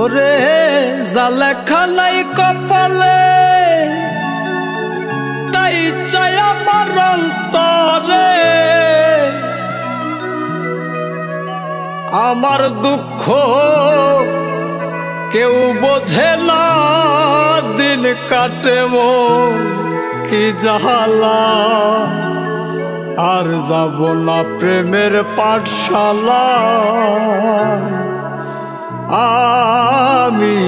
ওরে যা লেখা নাই কপালে তাই চাই আমার অন্তরে। আমার দুঃখ কেউ বোঝে না, দিন কাটে মন কি জ্বালা। আর যাব না প্রেমের পাঠশালা, আমি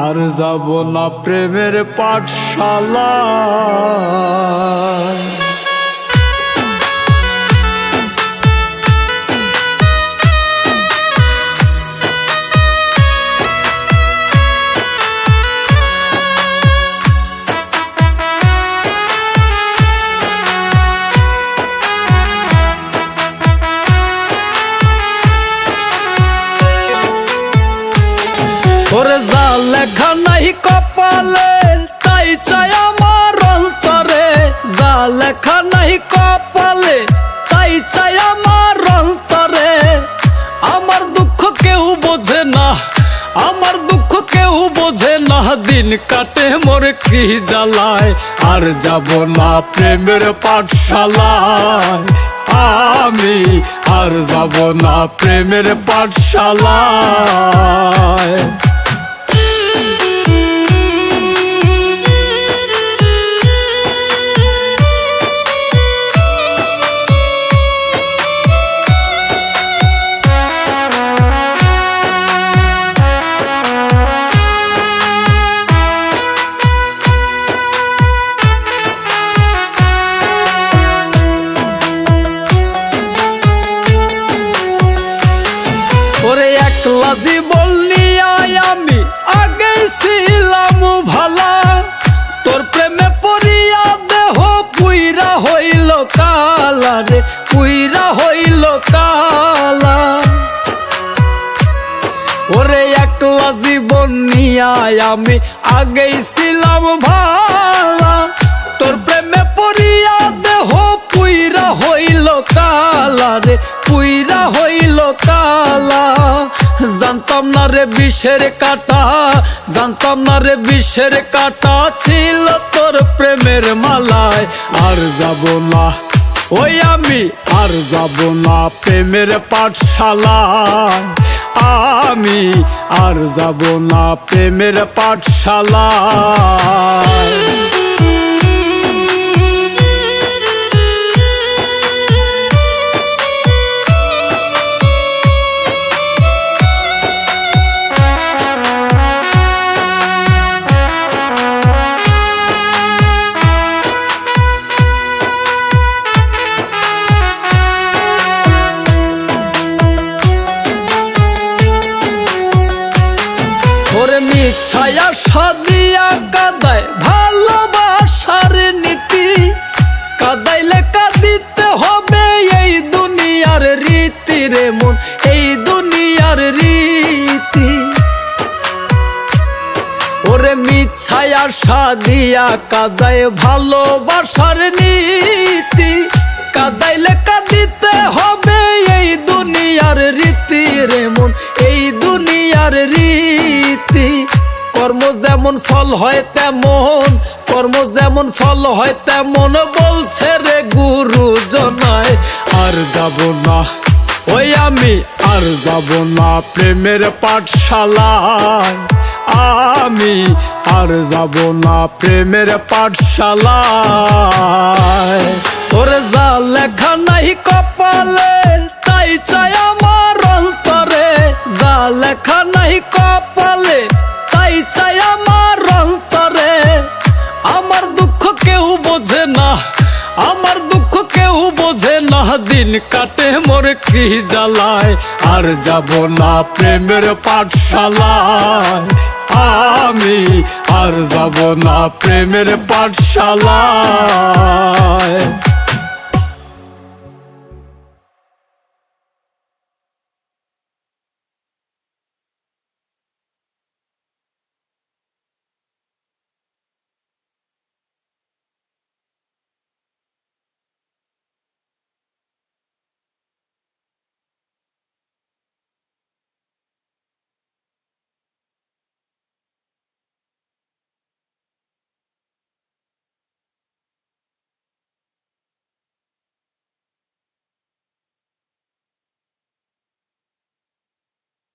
আর যাব না প্রেমের পাঠশালা। ওরে যা লেখা নাই কপালে তাই চাই আমার অন্তরে। যা লেখা নাই কপালে তাই চাই আমার অন্তরে। আমার দুঃখ কেউ বোঝে না, আমার দুঃখ কেউ বোঝে না, দিন কাটে মোর কি জ্বালায়। আর যাব না প্রেমের পাঠশালায়, আমি আর যাব না প্রেমের পাঠশালায়। ওরে একলা জীবন নিয়ে আমি আগে ছিলাম ভালা, তোর প্রেমে পড়িয়া দেহ পুইরা হইল কালা রে, পুইরা হইল কালা। ওরে একলা জীবন নিয়ে আমি আগে ছিলাম ভালা, তোর প্রেমে পড়িয়া দেহ পুইরা হইল কালা রে, পুইরা হইল কালা। জানতাম না রে বিষের কাটা, জানতাম না রে বিষের কাটা ছিল তোর প্রেমের মালায়। আর যাব না ওই আমি আর যাব না প্রেমের পাঠশালায়, আমি আর যাব না প্রেমের পাঠশালায়। ওরে মিছায়া সাদিয়া কাদায় ভালোবাসার নীতি, কাদাইলে কাঁদিতে হবে এই দুনিয়ার রীতি রে মন, এই দুনিয়ার রীতি। ওরে মিছায়া সাদিয়া কাদায় ভালোবাসার নীতি, কাদাইলে কাঁদিতে হবে এই দুনিয়ার রীতি রে মন, এই দুনিয়ার রীতি। কর্ম যেমন ফল হয় তেমন, কর্ম যেমন ফল হয় তেমন বলছে রে গুরুজনায়। আর যাব না ওই আমি আর যাব না প্রেমের পাঠশালায়, আমি আর যাব না প্রেমের পাঠশালায়। ওরে যা লেখা নাই কপালে তাই চাই আমার অন্তরে। যা লেখা নাই কপালে তাই চাই আমার অন্তরে। আমার দুঃখ কেউ বোঝে না, আমার দুঃখ কেউ বোঝে না, দিন কাটে মোর কি জ্বালায়। আর যাব না প্রেমের পাঠশালায়, আমি আর যাব না প্রেমের পাঠশালায়।